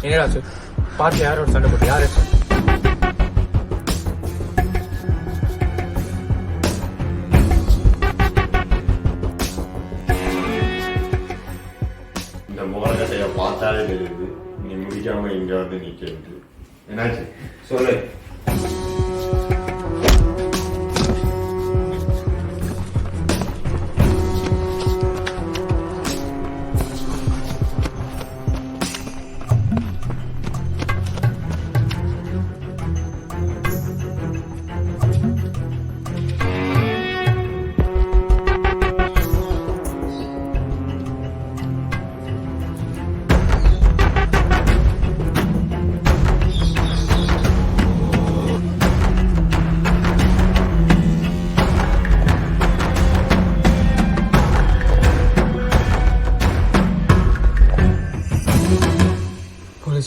ஏராச்சு பார்த்து யாரோட சண்டை போட்டு யாரு? இந்த மோகனத்தைய பார்த்தாலே தெரியுது நீ முடிக்காம இங்க வந்து நிக்கிறது. என்னாச்சு சொல்லு.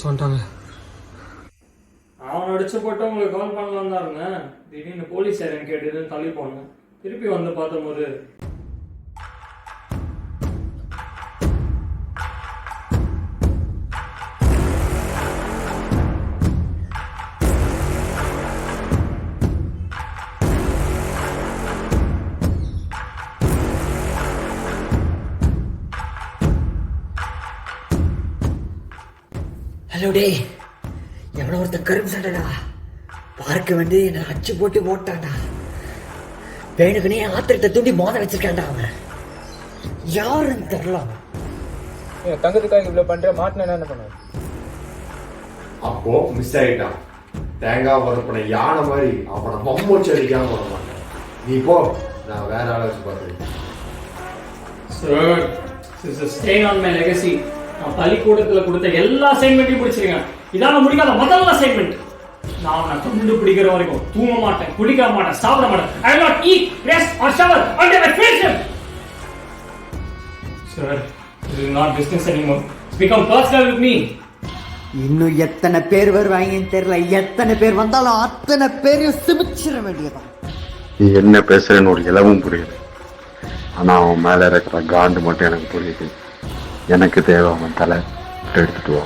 வந்துட்டாங்க. அவன் அடிச்சு போட்டு உங்களுக்கு கால் பண்ணலாம் தான் இருந்தேன். திடீர்னு போலீஸ் யாரும் கேட்டு தள்ளி போனேன். திருப்பி வந்து பார்த்தபோது ஹலோ டே, எவ்வளோ ஒருத்தன் கருப்பு சண்டைடா பார்க்க வந்து என்னை அச்சு போட்டு ஓட்டான்டா. வேணுக்குனே ஆத்திரத்தை தூண்டி மோத வச்சிருக்கான்டா. அவன் யாருன்னு தெரியல. அவன் தங்கத்துக்காக இவ்வளோ பண்ற மாட்டினா என்ன பண்ண? அப்போ மிஸ் ஆயிட்டான். தேங்காய் வரப்பன யானை மாதிரி அவனை மம்மூச்சு அடிக்காம வர மாட்டேன். நீ போ, நான் வேற ஆளை வச்சு பார்த்துருக்கேன். Sir, this is a stain on my legacy. நான் பள்ளிக்கூடத்தில் கொடுத்த எல்லா அசைன்மெண்ட்டையும் பிடிச்சிருக்கேன். இதான முடிக்காத முதல் அசைன்மெண்ட். நான் அவனை கொண்டு பிடிக்கிற வரைக்கும் தூங்க மாட்டேன், குளிக்க மாட்டேன், சாப்பிட மாட்டேன். I will not eat, rest or shower until I finish him. Sir, this is not business anymore. It's become personal with me. இன்னும் எத்தனை பேர் வருவாங்கன்னு தெரியல. எத்தனை பேர் வந்தாலும் அத்தனை பேரையும் சிமிச்சிட வேண்டியதான். நீ என்ன பேசுறேன்னு ஒரு இலவும் புரியுது. ஆனா அவன் மேல இருக்கிற காண்டு மட்டும் எனக்கு புரியுது. எனக்கு தேவை அவன் தலை எடுத்துட்டு வா.